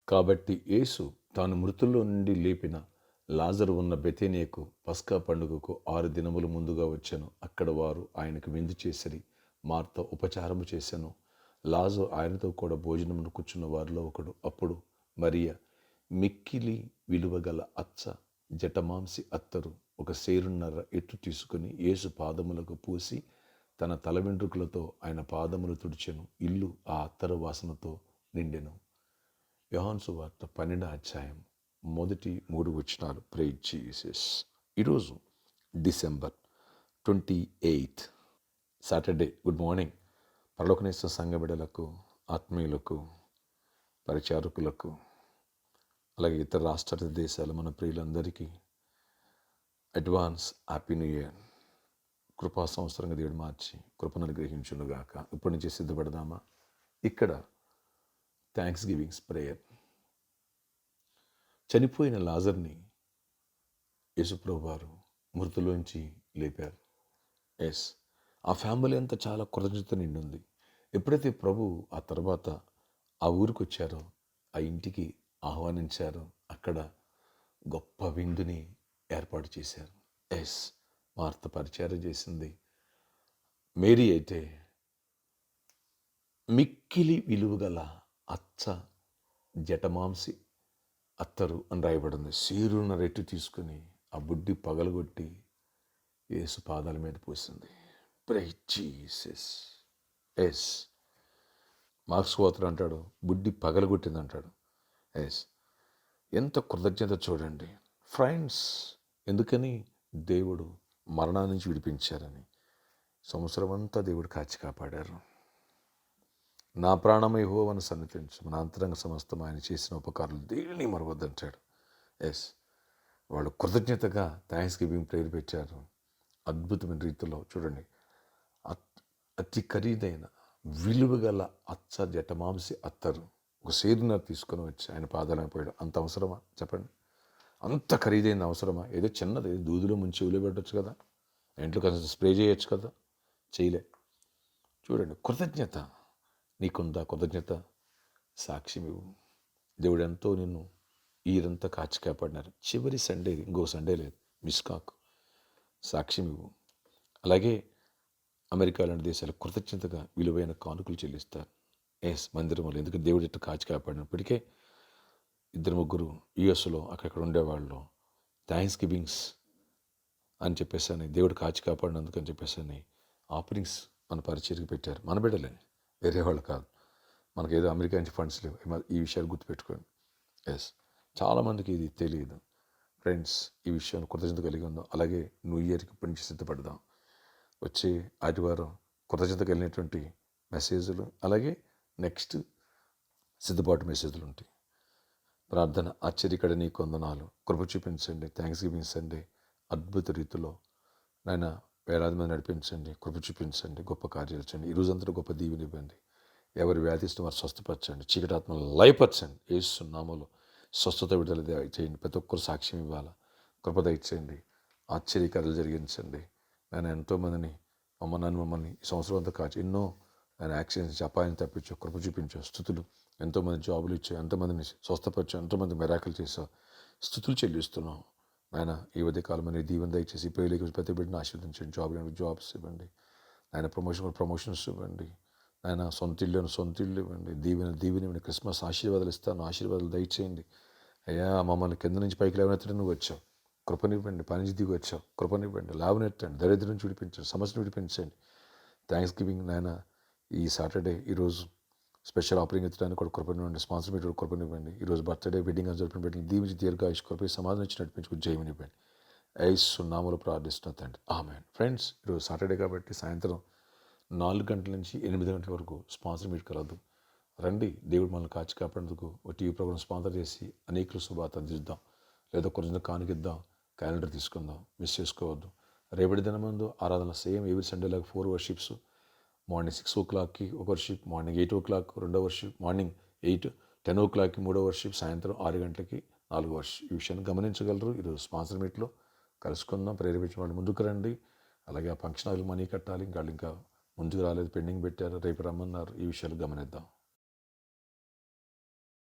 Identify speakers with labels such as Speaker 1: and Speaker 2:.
Speaker 1: కాబట్టి యేసు తాను మృతుల్లో నుండి లేపిన లాజరు ఉన్న బెతేనియకు పస్కా పండుగకు 6 దినములు ముందుగా వచ్చెను. అక్కడ వారు ఆయనకు విందు చేసిరి. మార్త ఉపచారము చేసెను. లాజరు ఆయనతో కూడా భోజనమును కూర్చున్న వారిలో ఒకడు. అప్పుడు మరియ మిక్కిలి విలువగల అచ్చ జటమాంసి అత్తరు ఒక సేరున్నర ఎత్తు తీసుకుని యేసు పాదములకు పూసి తన తల వెంట్రుకలతో ఆయన పాదములు తుడిచెను. ఇల్లు ఆ అత్తరు వాసనతో నిండెను. యోహాను సువార్త 12వ అధ్యాయం మొదటి 3 వచనాలు. Praise Jesus. ఈరోజు డిసెంబర్ 28 సాటర్డే. Good morning. పరలోకనేశ్వర సంఘ బిడ్డలకు, ఆత్మీయులకు, పరిచారకులకు, అలాగే ఇతర రాష్ట్ర దేశాల మన ప్రియులందరికీ అడ్వాన్స్ హ్యాపీ న్యూ ఇయర్. కృపా సంవత్సరంగా దేవుడు మార్చి కృపను అనుగ్రహించునుగాక. ఇప్పటి నుంచి సిద్ధపడదామా? ఇక్కడ థ్యాంక్స్ గివింగ్స్ ప్రేయర్. చనిపోయిన లాజర్ని యేసుప్రభు వారు మృతులోంచి లేపారు. ఎస్, ఆ ఫ్యామిలీ అంతా చాలా కృతజ్ఞత నిండి ఉంది. ఎప్పుడైతే ప్రభు ఆ తర్వాత ఆ ఊరికి వచ్చారో, ఆ ఇంటికి ఆహ్వానించారో, అక్కడ గొప్ప విందుని ఏర్పాటు చేశారు. ఎస్, మార్త పరిచయం చేసింది. మేరీ అయితే మిక్కిలి విలువగల అచ్చ జటమాంసి అత్తరు అని రాయబడింది. సీరున్న రెట్టు తీసుకుని ఆ బుడ్డి పగలగొట్టి యేసు పాదాల మీద పూసింది. Praise Jesus. ఎస్, మార్క్స్ పోతరు అంటాడు బుడ్డి పగలగొట్టింది అంటాడు. ఎస్, ఎంత కృతజ్ఞత చూడండి ఫ్రెండ్స్. ఎందుకని? దేవుడు మరణాన్ని నుంచి విడిపించారని. సంవత్సరం అంతా దేవుడు కాచి కాపాడారు. నా ప్రాణమై యెహోవాను సన్నిధించు, మన అంతరంగ సమస్తం ఆయన చేసిన ఉపకారాలు దేనిని మరవద్దంటాడు. ఎస్, వాళ్ళు కృతజ్ఞతగా థ్యాంక్స్ గివింగ్ ప్రేయర్ పెట్టారు. అద్భుతమైన రీతిలో చూడండి, అతి ఖరీదైన విలువగల అచ్చ జటమాంసి అత్తరు ఒక సేదున తీసుకొని వచ్చి ఆయన పాదాలను పోయాడు. అంత అవసరమా చెప్పండి? అంత ఖరీదైన అవసరమా? ఏదో చిన్నది దూదిలో ముంచి ఉలిపెట్టచ్చు కదా, ఇంట్లో కొంచెం స్ప్రే చేయొచ్చు కదా, చేయలే. చూడండి, కృతజ్ఞత నీకుందా? కృతజ్ఞత సాక్ష్యం ఇవ్వు. దేవుడు ఎంతో నిన్ను ఈరంతా కాచి కాపాడినారు. చివరి సండే, ఇంకో సండే లేదు, మిస్ కాకు, సాక్ష్యం ఇవ్వు. అలాగే అమెరికా లాంటి దేశాలు కృతజ్ఞతగా విలువైన కానుకలు చెల్లిస్తారు. ఎస్, మందిరంలో. ఎందుకంటే దేవుడు ఎట్టు కాచి కాపాడినప్పటికే 2-3 యుఎస్లో అక్కడక్కడ ఉండేవాళ్ళు థ్యాంక్స్ గివింగ్స్ అని చెప్పేసి అని, దేవుడు కాచి కాపాడినందుకు అని చెప్పేసి అని ఆఫరింగ్స్ మన పరిచయకు పెట్టారు. మన బిడ్డలే, వేరే వాళ్ళు కాదు. మనకేదో అమెరికా నుంచి ఫండ్స్ లేవు. ఈ విషయాలు గుర్తుపెట్టుకోండి. ఎస్, చాలామందికి ఇది తెలియదు. ఫ్రెండ్స్, ఈ విషయాన్ని కృతజ్ఞత కలిగి ఉందాం. అలాగే న్యూ ఇయర్కి ఇప్పటి నుంచి సిద్ధపడదాం. వచ్చే ఆదివారం కృతజ్ఞత కలిగినటువంటి మెసేజ్లు, అలాగే నెక్స్ట్ సిద్ధపాటు మెసేజ్లు ఉంటాయి. ప్రార్థన. ఆశ్చర్యకడ నీ కొందనాలు, కృప చూపించండి. థ్యాంక్స్ గివింగ్ సండే అద్భుత రీతిలో నాయన వేలాది మంది నడిపించండి, కృప చూపించండి, గొప్ప కార్యాలు చేయండి. ఈ రోజంతా గొప్ప దీవెన ఇవ్వండి. ఎవరు వ్యాధిస్తూ వారు స్వస్థపరచండి, చీకటాత్మలు లయపరచండి. యేసు నామములో స్వస్థత విడుదల చేయండి. ప్రతి ఒక్కరు సాక్ష్యం ఇవ్వాలా, కృప దయచేయండి, ఆశ్చర్యకార్యాలు జరిగించండి. నేను ఎంతోమందిని మమ్మల్ని ఈ సంవత్సరం అంతా కాచి ఎన్నో నేను యాక్సిడెంట్స్ అపాయం తప్పించు, కృప చూపించు, స్థుతులు. ఎంతోమంది జాబులు ఇచ్చావు, ఎంతోమందిని స్వస్థపరచు, ఎంతోమంది మెరాకులు చేసావు, స్థుతులు చెల్లిస్తున్నావు. ఆయన ఈ ఉదయకాలం అనేది దీవెన దయచేసి పేరుకి ప్రతి బిడ్డను ఆశీర్వదించండి. జాబ్స్ ఇవ్వండి. ఆయన ప్రమోషన్స్ ఇవ్వండి. ఆయన సొంత ఇల్లు ఇవ్వండి. దీవెన ఇవ్వండి. క్రిస్మస్ ఆశీర్వాదాలు ఇస్తాను, ఆశీర్వాదాలు దయచేయండి. అయ్యా, మమ్మల్ని కింద నుంచి పైకి లేవనెత్తడం నువ్వు వచ్చావు, కృపనివ్వండి. పని నుంచి దిగి వచ్చావు, కృపనివ్వండి. లాభనెత్తండి, దరిద్రం నుంచి విడిపించండి, సమస్యను విడిపించండి. థ్యాంక్స్ గివింగ్ నాయన ఈ సాటర్డే, ఈరోజు స్పెషల్ ఆఫరింగ్ ఎత్తడానికి కూడా కృపనివ్వండి. స్పాన్సర్ మీట్ కూడా కృపనివ్వండి. ఈరోజు బర్త్డే, వెడ్డింగ్ అని జరిపిన బిడ్డలు దీవించి దీర్ఘాయుష్ కృప సమాధానం ఇచ్చి నడిపించుకుని జయమనివ్వండి. యేసు నామములో ప్రార్థిస్తున్నా తండ్రి, ఆమేన్. ఫ్రెండ్స్, ఈరోజు సాటర్డే కాబట్టి సాయంత్రం 4 గంటల నుంచి 8 గంటల వరకు స్పాన్సర్ మీట్ కలదు. రండి, దేవుడు మనల్ని కాచి కాపాడేందుకు ఒక టీవీ ప్రోగ్రామ్ స్పాన్సర్ చేసి అనేకులు శుభార్త అందిద్దాం, లేదా కొంచెం కానుకిద్దాం. క్యాలెండర్ తీసుకుందాం, మిస్ చేసుకోవద్దు. రేపటి దినం ముందు ఆరాధన సేమ్ ఎవ్రీ సండే లాగా 4 వర్షిప్స్. మార్నింగ్ 6 o'clockకి ఒక వర్షిప్, మార్నింగ్ 8 o'clock రెండో వర్షిప్, మార్నింగ్ 10 o'clockకి మూడో వర్షిప్, సాయంత్రం 6 గంటలకి 4 వర్షిప్. ఈ విషయాన్ని గమనించగలరు. ఈరోజు స్పాన్సర్ మీట్లో కలుసుకుందాం. ప్రేరేపించిన వాళ్ళు ముందుకు రండి. అలాగే ఆ ఫంక్షన్ హాల్ మనీ కట్టాలి, ఇంకా ముందుకు రాలేదు, పెండింగ్ పెట్టారు, రేపు రమ్మన్నారు. ఈ విషయాలు గమనిద్దాం.